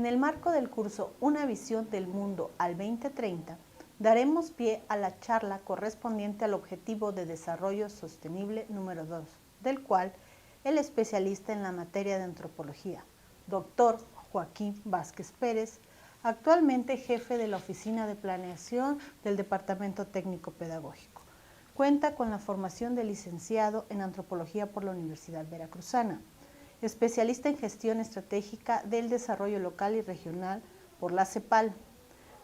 el marco del curso Una visión del mundo al 2030, daremos pie a la charla correspondiente al Objetivo de Desarrollo Sostenible número 2, del cual el especialista en la materia de antropología, Dr. Joaquín Vázquez Pérez, actualmente jefe de la Oficina de Planeación del Departamento Técnico Pedagógico. Cuenta con la formación de licenciado en Antropología por la Universidad Veracruzana, especialista en Gestión Estratégica del Desarrollo Local y Regional por la CEPAL,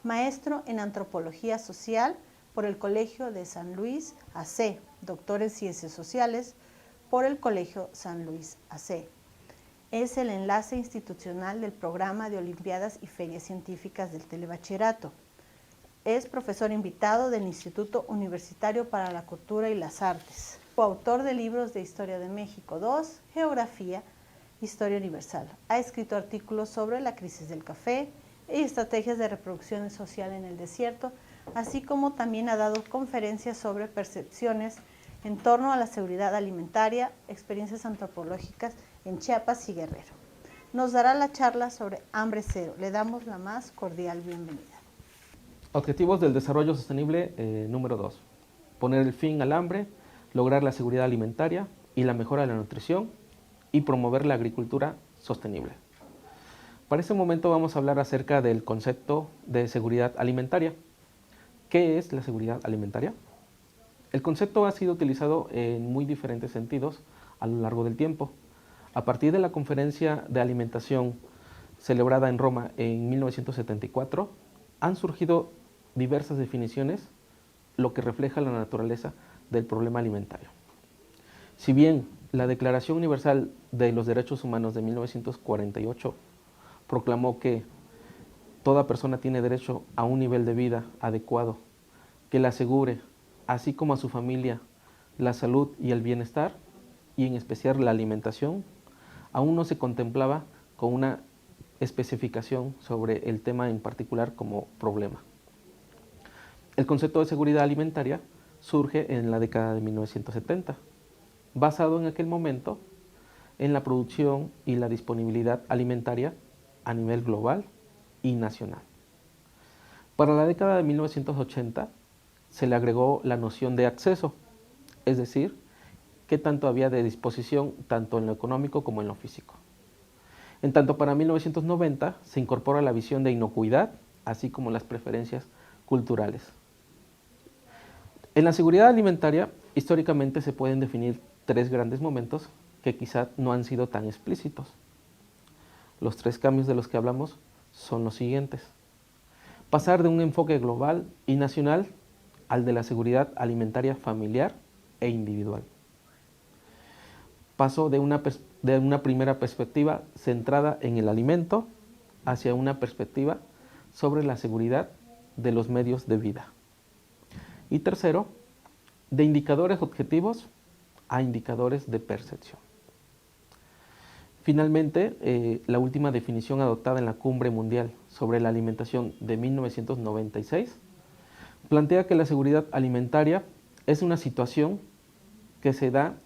maestro en Antropología Social por el Colegio de San Luis AC, doctor en Ciencias Sociales por el Colegio San Luis AC. Es el enlace institucional del programa de Olimpiadas y Ferias Científicas del Telebachillerato. Es profesor invitado del Instituto Universitario para la Cultura y las Artes. Coautor de libros de Historia de México II, Geografía, Historia Universal. Ha escrito artículos sobre la crisis del café y estrategias de reproducción social en el desierto, así como también ha dado conferencias sobre percepciones en torno a la seguridad alimentaria, experiencias antropológicas en Chiapas y Guerrero. Nos dará la charla sobre hambre cero. Le damos la más cordial bienvenida. Objetivos del Desarrollo Sostenible número 2. Poner el fin al hambre, lograr la seguridad alimentaria y la mejora de la nutrición y promover la agricultura sostenible. Para este momento vamos a hablar acerca del concepto de seguridad alimentaria. ¿Qué es la seguridad alimentaria? El concepto ha sido utilizado en muy diferentes sentidos a lo largo del tiempo. A partir de la Conferencia de Alimentación celebrada en Roma en 1974, han surgido diversas definiciones, lo que refleja la naturaleza del problema alimentario. Si bien la Declaración Universal de los Derechos Humanos de 1948 proclamó que toda persona tiene derecho a un nivel de vida adecuado que le asegure, así como a su familia, la salud y el bienestar, y en especial la alimentación, aún no se contemplaba con una especificación sobre el tema en particular como problema. El concepto de seguridad alimentaria surge en la década de 1970, basado en aquel momento en la producción y la disponibilidad alimentaria a nivel global y nacional. Para la década de 1980 se le agregó la noción de acceso, es decir, qué tanto había de disposición tanto en lo económico como en lo físico. En tanto, para 1990 se incorpora la visión de inocuidad, así como las preferencias culturales. En la seguridad alimentaria, históricamente se pueden definir tres grandes momentos que quizá no han sido tan explícitos. Los tres cambios de los que hablamos son los siguientes. Pasar de un enfoque global y nacional al de la seguridad alimentaria familiar e individual. Pasó de una primera perspectiva centrada en el alimento hacia una perspectiva sobre la seguridad de los medios de vida. Y tercero, de indicadores objetivos a indicadores de percepción. Finalmente, la última definición adoptada en la Cumbre Mundial sobre la Alimentación de 1996 plantea que la seguridad alimentaria es una situación que se da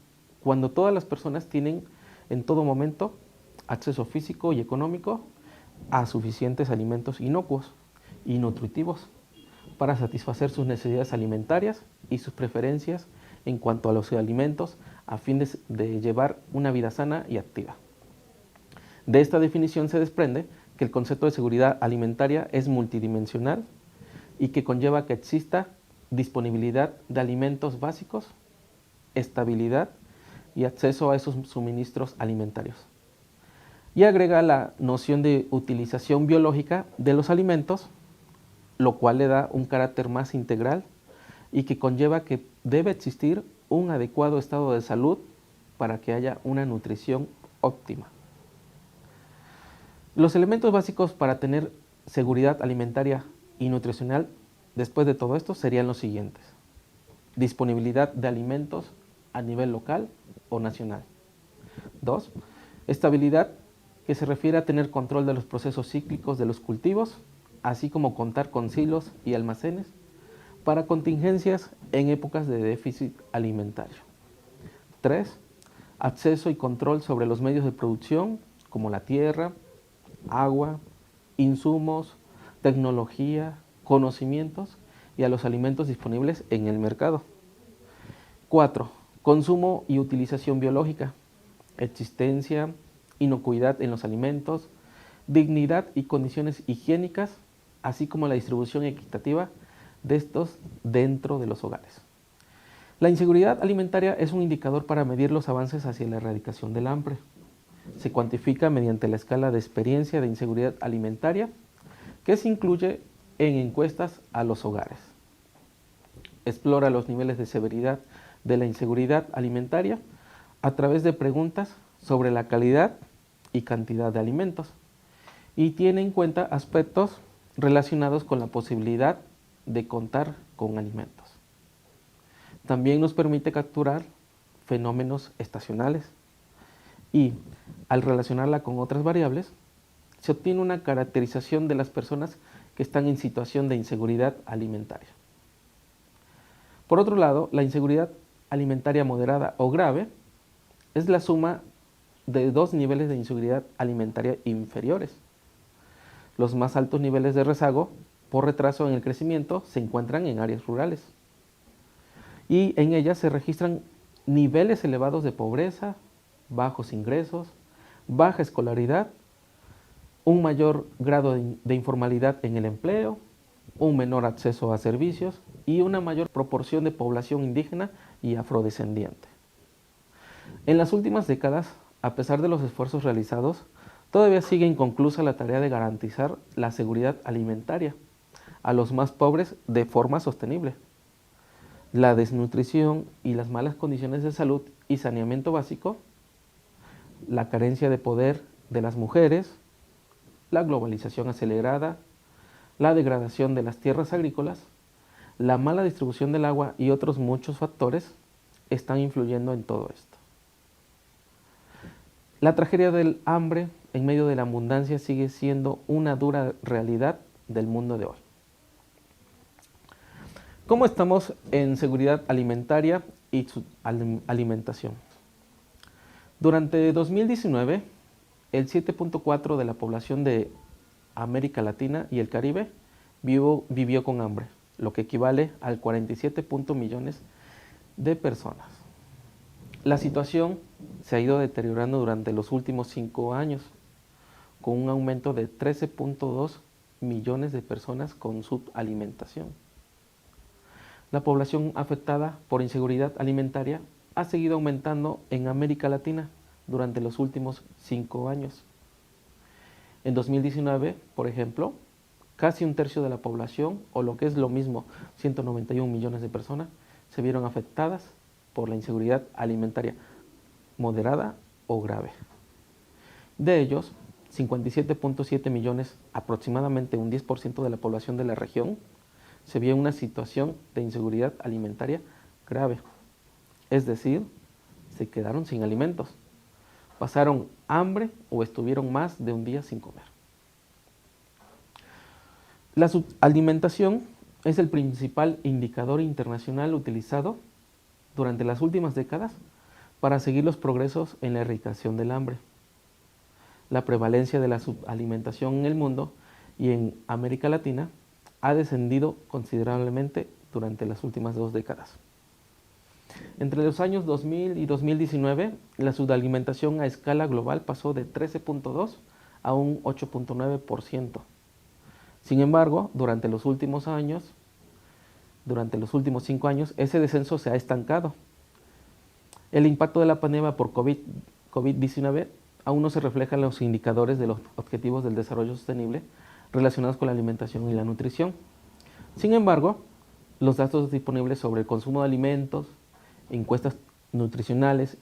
cuando todas las personas tienen en todo momento acceso físico y económico a suficientes alimentos inocuos y nutritivos para satisfacer sus necesidades alimentarias y sus preferencias en cuanto a los alimentos a fin de llevar una vida sana y activa. De esta definición se desprende que el concepto de seguridad alimentaria es multidimensional y que conlleva que exista disponibilidad de alimentos básicos, estabilidad y acceso a esos suministros alimentarios. Y agrega la noción de utilización biológica de los alimentos, lo cual le da un carácter más integral y que conlleva que debe existir un adecuado estado de salud para que haya una nutrición óptima. Los elementos básicos para tener seguridad alimentaria y nutricional después de todo esto serían los siguientes. Disponibilidad de alimentos a nivel local o nacional. 2. Estabilidad, que se refiere a tener control de los procesos cíclicos de los cultivos, así como contar con silos y almacenes para contingencias en épocas de déficit alimentario. 3. Acceso y control sobre los medios de producción, como la tierra, agua, insumos, tecnología, conocimientos y a los alimentos disponibles en el mercado. 4. Consumo y utilización biológica, existencia, inocuidad en los alimentos, dignidad y condiciones higiénicas, así como la distribución equitativa de estos dentro de los hogares. La inseguridad alimentaria es un indicador para medir los avances hacia la erradicación del hambre. Se cuantifica mediante la escala de experiencia de inseguridad alimentaria, que se incluye en encuestas a los hogares. Explora los niveles de severidad de la inseguridad alimentaria a través de preguntas sobre la calidad y cantidad de alimentos y tiene en cuenta aspectos relacionados con la posibilidad de contar con alimentos. También nos permite capturar fenómenos estacionales y, al relacionarla con otras variables, se obtiene una caracterización de las personas que están en situación de inseguridad alimentaria. Por otro lado, la inseguridad alimentaria moderada o grave es la suma de dos niveles de inseguridad alimentaria inferiores. Los más altos niveles de rezago por retraso en el crecimiento se encuentran en áreas rurales y en ellas se registran niveles elevados de pobreza, bajos ingresos, baja escolaridad, un mayor grado de informalidad en el empleo, un menor acceso a servicios y una mayor proporción de población indígena y afrodescendiente. En las últimas décadas, a pesar de los esfuerzos realizados, todavía sigue inconclusa la tarea de garantizar la seguridad alimentaria a los más pobres de forma sostenible. La desnutrición y las malas condiciones de salud y saneamiento básico, la carencia de poder de las mujeres, la globalización acelerada, la degradación de las tierras agrícolas, la mala distribución del agua y otros muchos factores están influyendo en todo esto. La tragedia del hambre en medio de la abundancia sigue siendo una dura realidad del mundo de hoy. ¿Cómo estamos en seguridad alimentaria y su alimentación? Durante 2019, el 7.4% de la población de América Latina y el Caribe vivió con hambre, lo que equivale al 47 millones de personas. La situación se ha ido deteriorando durante los últimos 5 años, con un aumento de 13.2 millones de personas con subalimentación. La población afectada por inseguridad alimentaria ha seguido aumentando en América Latina durante los últimos 5 años. En 2019, por ejemplo, casi un tercio de la población, o lo que es lo mismo, 191 millones de personas, se vieron afectadas por la inseguridad alimentaria moderada o grave. De ellos, 57.7 millones, aproximadamente un 10% de la población de la región, se vio en una situación de inseguridad alimentaria grave. Es decir, se quedaron sin alimentos, pasaron hambre o estuvieron más de un día sin comer. La subalimentación es el principal indicador internacional utilizado durante las últimas décadas para seguir los progresos en la erradicación del hambre. La prevalencia de la subalimentación en el mundo y en América Latina ha descendido considerablemente durante las últimas 2 décadas. Entre los años 2000 y 2019, la subalimentación a escala global pasó de 13.2 a un 8.9%. Sin embargo, durante los últimos 5 años, ese descenso se ha estancado. El impacto de la pandemia por COVID-19 aún no se refleja en los indicadores de los Objetivos del Desarrollo Sostenible relacionados con la alimentación y la nutrición. Sin embargo, los datos disponibles sobre el consumo de alimentos, encuestas nutricionales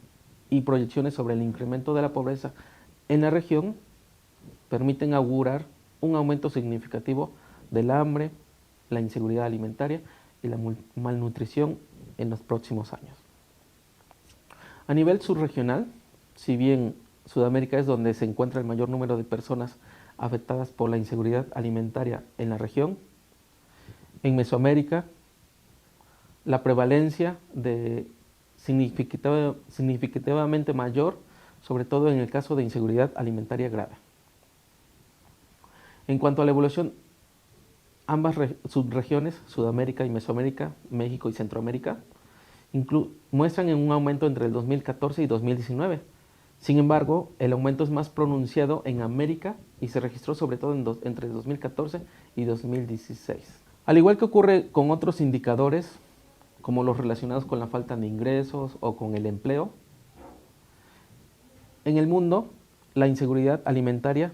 y proyecciones sobre el incremento de la pobreza en la región permiten augurar un aumento significativo del hambre, la inseguridad alimentaria y la malnutrición en los próximos años. A nivel subregional, si bien Sudamérica es donde se encuentra el mayor número de personas afectadas por la inseguridad alimentaria en la región, en Mesoamérica la prevalencia de significativamente mayor, sobre todo en el caso de inseguridad alimentaria grave. En cuanto a la evolución, ambas subregiones, Sudamérica y Mesoamérica, México y Centroamérica, muestran un aumento entre el 2014 y 2019. Sin embargo, el aumento es más pronunciado en América y se registró sobre todo entre 2014 y 2016. Al igual que ocurre con otros indicadores, como los relacionados con la falta de ingresos o con el empleo, en el mundo la inseguridad alimentaria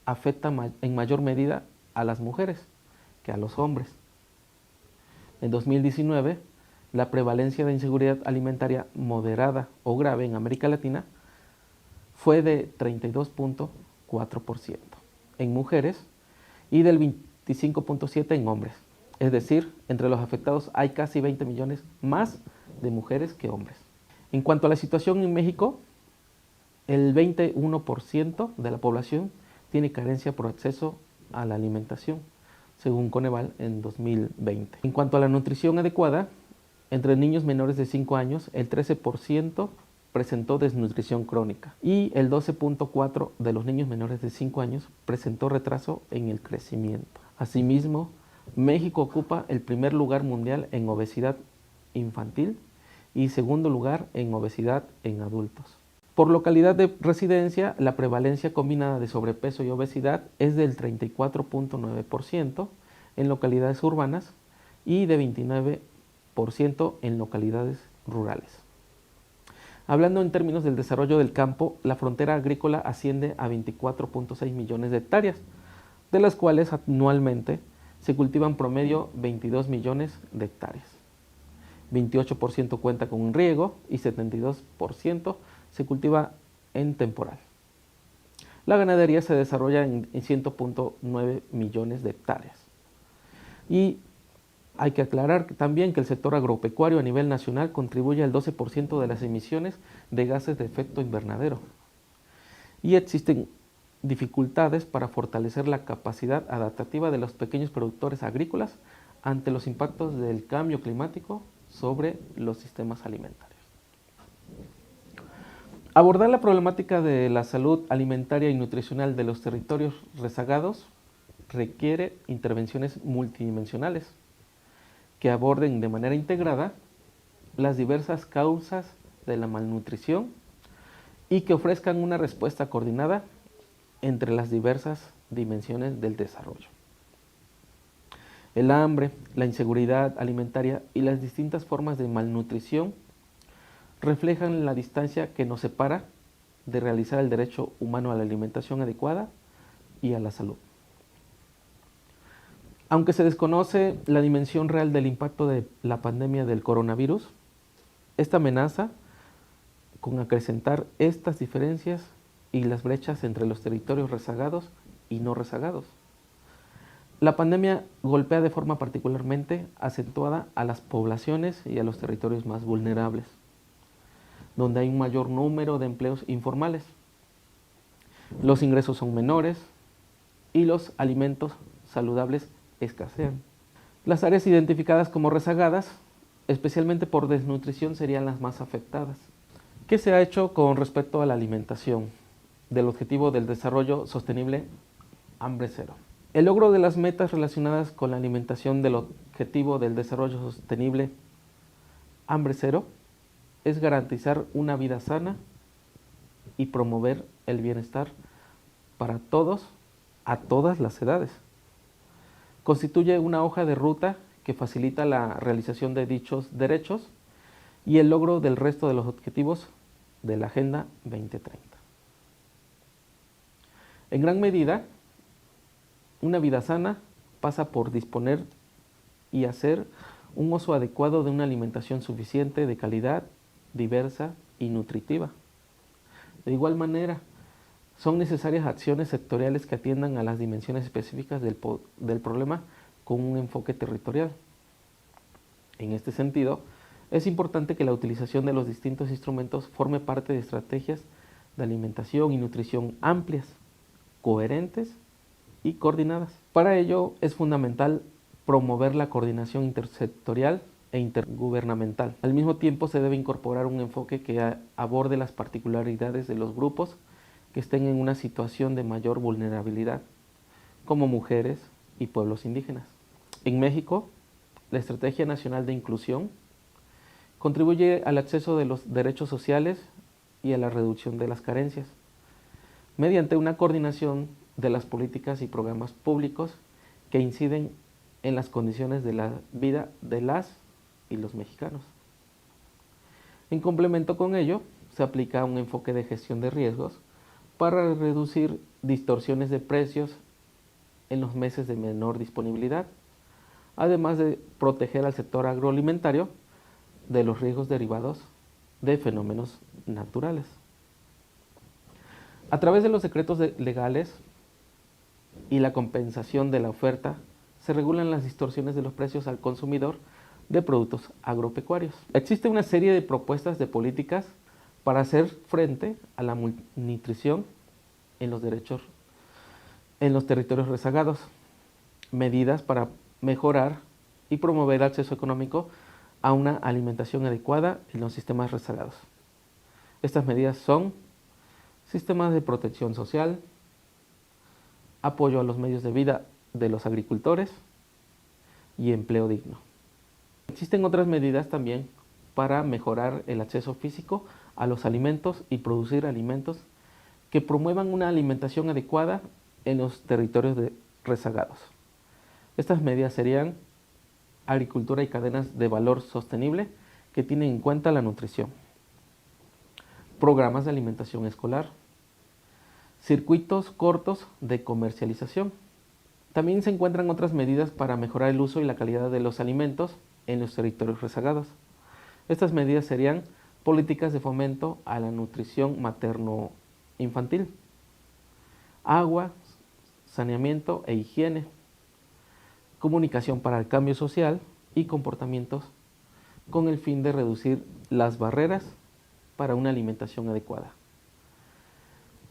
afecta en mayor medida a las mujeres que a los hombres. En 2019, la prevalencia de inseguridad alimentaria moderada o grave en América Latina fue de 32.4% en mujeres y del 25.7% en hombres. Es decir, entre los afectados hay casi 20 millones más de mujeres que hombres. En cuanto a la situación en México, el 21% de la población tiene carencia por acceso a la alimentación, según Coneval en 2020. En cuanto a la nutrición adecuada, entre niños menores de 5 años, el 13% presentó desnutrición crónica y el 12.4% de los niños menores de 5 años presentó retraso en el crecimiento. Asimismo, México ocupa el primer lugar mundial en obesidad infantil y segundo lugar en obesidad en adultos. Por localidad de residencia, la prevalencia combinada de sobrepeso y obesidad es del 34.9% en localidades urbanas y de 29% en localidades rurales. Hablando en términos del desarrollo del campo, la frontera agrícola asciende a 24.6 millones de hectáreas, de las cuales anualmente se cultivan promedio 22 millones de hectáreas. 28% cuenta con un riego y 72% se cultiva en temporal. La ganadería se desarrolla en 100.9 millones de hectáreas. Y hay que aclarar también que el sector agropecuario a nivel nacional contribuye al 12% de las emisiones de gases de efecto invernadero. Y existen dificultades para fortalecer la capacidad adaptativa de los pequeños productores agrícolas ante los impactos del cambio climático sobre los sistemas alimentarios. Abordar la problemática de la salud alimentaria y nutricional de los territorios rezagados requiere intervenciones multidimensionales que aborden de manera integrada las diversas causas de la malnutrición y que ofrezcan una respuesta coordinada entre las diversas dimensiones del desarrollo. El hambre, la inseguridad alimentaria y las distintas formas de malnutrición reflejan la distancia que nos separa de realizar el derecho humano a la alimentación adecuada y a la salud. Aunque se desconoce la dimensión real del impacto de la pandemia del coronavirus, esta amenaza con acrecentar estas diferencias y las brechas entre los territorios rezagados y no rezagados. La pandemia golpea de forma particularmente acentuada a las poblaciones y a los territorios más vulnerables, donde hay un mayor número de empleos informales. Los ingresos son menores y los alimentos saludables escasean. Las áreas identificadas como rezagadas, especialmente por desnutrición, serían las más afectadas. ¿Qué se ha hecho con respecto a la alimentación del objetivo del desarrollo sostenible hambre cero? El logro de las metas relacionadas con la alimentación del objetivo del desarrollo sostenible hambre cero es garantizar una vida sana y promover el bienestar para todos, a todas las edades. Constituye una hoja de ruta que facilita la realización de dichos derechos y el logro del resto de los objetivos de la Agenda 2030. En gran medida, una vida sana pasa por disponer y hacer un uso adecuado de una alimentación suficiente, de calidad, diversa y nutritiva. De igual manera, son necesarias acciones sectoriales que atiendan a las dimensiones específicas del problema con un enfoque territorial. En este sentido, es importante que la utilización de los distintos instrumentos forme parte de estrategias de alimentación y nutrición amplias, coherentes y coordinadas. Para ello es fundamental promover la coordinación intersectorial e intergubernamental. Al mismo tiempo se debe incorporar un enfoque que aborde las particularidades de los grupos que estén en una situación de mayor vulnerabilidad, como mujeres y pueblos indígenas. En México, la Estrategia Nacional de Inclusión contribuye al acceso de los derechos sociales y a la reducción de las carencias, mediante una coordinación de las políticas y programas públicos que inciden en las condiciones de la vida de las y los mexicanos. En complemento con ello, se aplica un enfoque de gestión de riesgos para reducir distorsiones de precios en los meses de menor disponibilidad, además de proteger al sector agroalimentario de los riesgos derivados de fenómenos naturales. A través de los decretos legales y la compensación de la oferta, se regulan las distorsiones de los precios al consumidor de productos agropecuarios. Existe una serie de propuestas de políticas para hacer frente a la malnutrición en los territorios rezagados, medidas para mejorar y promover acceso económico a una alimentación adecuada en los sistemas rezagados. Estas medidas son sistemas de protección social, apoyo a los medios de vida de los agricultores y empleo digno. Existen otras medidas también para mejorar el acceso físico a los alimentos y producir alimentos que promuevan una alimentación adecuada en los territorios rezagados. Estas medidas serían agricultura y cadenas de valor sostenible que tienen en cuenta la nutrición, programas de alimentación escolar, circuitos cortos de comercialización. También se encuentran otras medidas para mejorar el uso y la calidad de los alimentos en los territorios rezagados. Estas medidas serían políticas de fomento a la nutrición materno-infantil, agua, saneamiento e higiene, comunicación para el cambio social y comportamientos con el fin de reducir las barreras para una alimentación adecuada.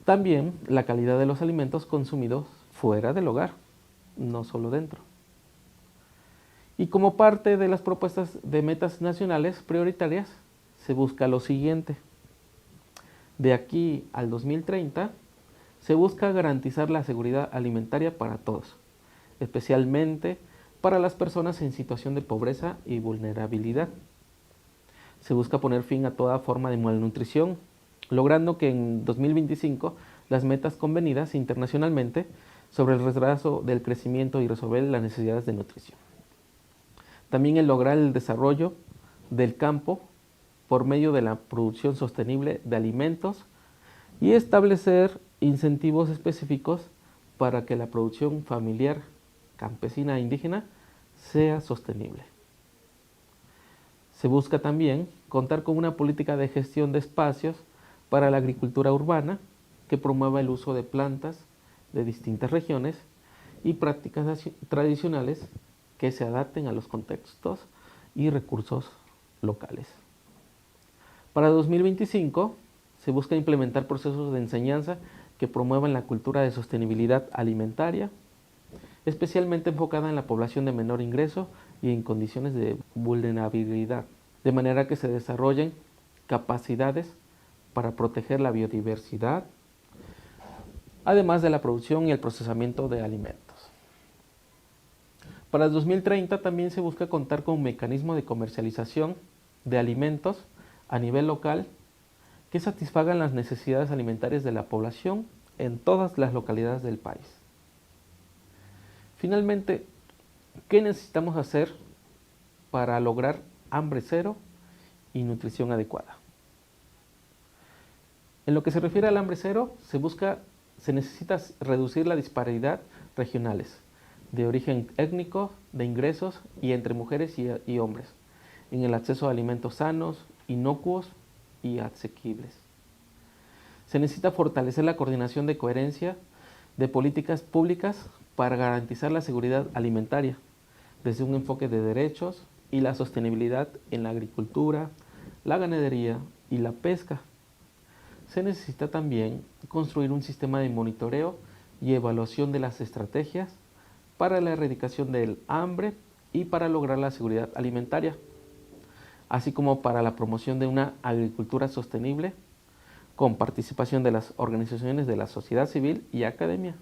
También la calidad de los alimentos consumidos fuera del hogar, no solo dentro. Y como parte de las propuestas de metas nacionales prioritarias, se busca lo siguiente. De aquí al 2030, se busca garantizar la seguridad alimentaria para todos, especialmente para las personas en situación de pobreza y vulnerabilidad. Se busca poner fin a toda forma de malnutrición, logrando que en 2025 las metas convenidas internacionalmente sobre el retraso del crecimiento y resolver las necesidades de nutrición. También el lograr el desarrollo del campo por medio de la producción sostenible de alimentos y establecer incentivos específicos para que la producción familiar, campesina e indígena sea sostenible. Se busca también contar con una política de gestión de espacios para la agricultura urbana que promueva el uso de plantas de distintas regiones y prácticas tradicionales que se adapten a los contextos y recursos locales. Para 2025 se busca implementar procesos de enseñanza que promuevan la cultura de sostenibilidad alimentaria, especialmente enfocada en la población de menor ingreso y en condiciones de vulnerabilidad, de manera que se desarrollen capacidades para proteger la biodiversidad, además de la producción y el procesamiento de alimentos. Para el 2030 también se busca contar con un mecanismo de comercialización de alimentos a nivel local que satisfagan las necesidades alimentarias de la población en todas las localidades del país. Finalmente, ¿qué necesitamos hacer para lograr hambre cero y nutrición adecuada? En lo que se refiere al hambre cero, se necesita reducir la disparidad regionales de origen étnico, de ingresos y entre mujeres y hombres, en el acceso a alimentos sanos, inocuos y asequibles. Se necesita fortalecer la coordinación de coherencia de políticas públicas para garantizar la seguridad alimentaria, desde un enfoque de derechos y la sostenibilidad en la agricultura, la ganadería y la pesca. Se necesita también construir un sistema de monitoreo y evaluación de las estrategias para la erradicación del hambre y para lograr la seguridad alimentaria, así como para la promoción de una agricultura sostenible con participación de las organizaciones de la sociedad civil y academia.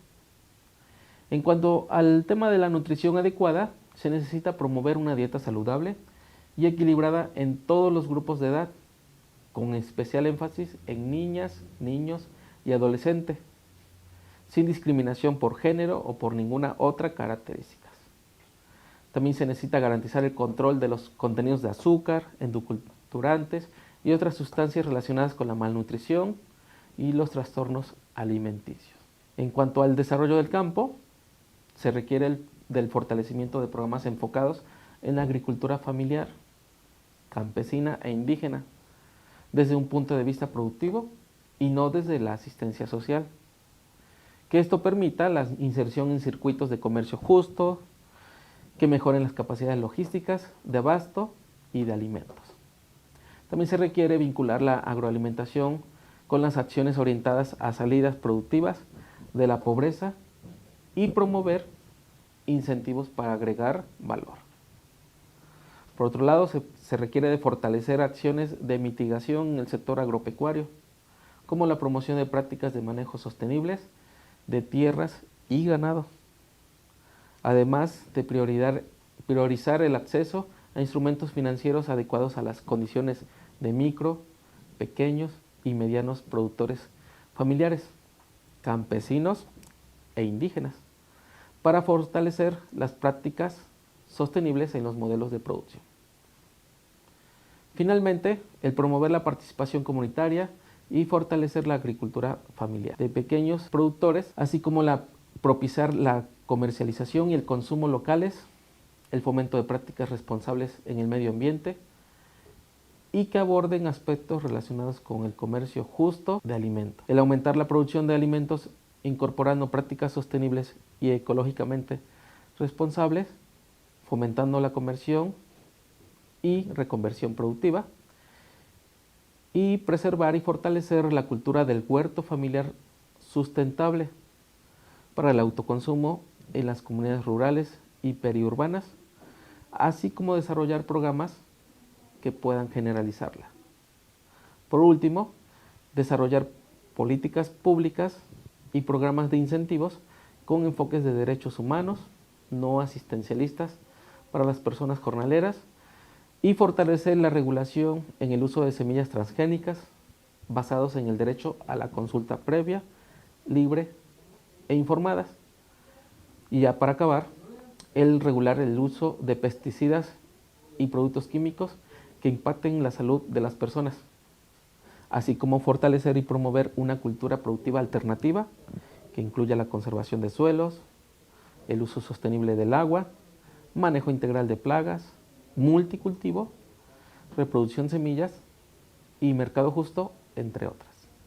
En cuanto al tema de la nutrición adecuada, se necesita promover una dieta saludable y equilibrada en todos los grupos de edad, con especial énfasis en niñas, niños y adolescentes, sin discriminación por género o por ninguna otra característica. También se necesita garantizar el control de los contenidos de azúcar, endulcorantes y otras sustancias relacionadas con la malnutrición y los trastornos alimenticios. En cuanto al desarrollo del campo, se requiere del fortalecimiento de programas enfocados en la agricultura familiar, campesina e indígena, desde un punto de vista productivo y no desde la asistencia social. Que esto permita la inserción en circuitos de comercio justo, que mejoren las capacidades logísticas, de abasto y de alimentos. También se requiere vincular la agroalimentación con las acciones orientadas a salidas productivas de la pobreza y promover incentivos para agregar valor. Por otro lado, se requiere de fortalecer acciones de mitigación en el sector agropecuario, como la promoción de prácticas de manejo sostenibles de tierras y ganado, además de priorizar el acceso a instrumentos financieros adecuados a las condiciones de micro, pequeños y medianos productores familiares, campesinos e indígenas, para fortalecer las prácticas sostenibles en los modelos de producción. Finalmente, el promover la participación comunitaria y fortalecer la agricultura familiar de pequeños productores, así como propiciar la comercialización y el consumo locales, el fomento de prácticas responsables en el medio ambiente y que aborden aspectos relacionados con el comercio justo de alimentos. El aumentar la producción de alimentos incorporando prácticas sostenibles y ecológicamente responsables, fomentando la conversión y reconversión productiva, y preservar y fortalecer la cultura del huerto familiar sustentable para el autoconsumo en las comunidades rurales y periurbanas, así como desarrollar programas que puedan generalizarla. Por último, desarrollar políticas públicas y programas de incentivos con enfoques de derechos humanos, no asistencialistas, para las personas jornaleras, y fortalecer la regulación en el uso de semillas transgénicas basados en el derecho a la consulta previa, libre e informadas. Y ya para acabar, el regular el uso de pesticidas y productos químicos que impacten la salud de las personas, así como fortalecer y promover una cultura productiva alternativa que incluya la conservación de suelos, el uso sostenible del agua, manejo integral de plagas, multicultivo, reproducción de semillas y mercado justo, entre otras.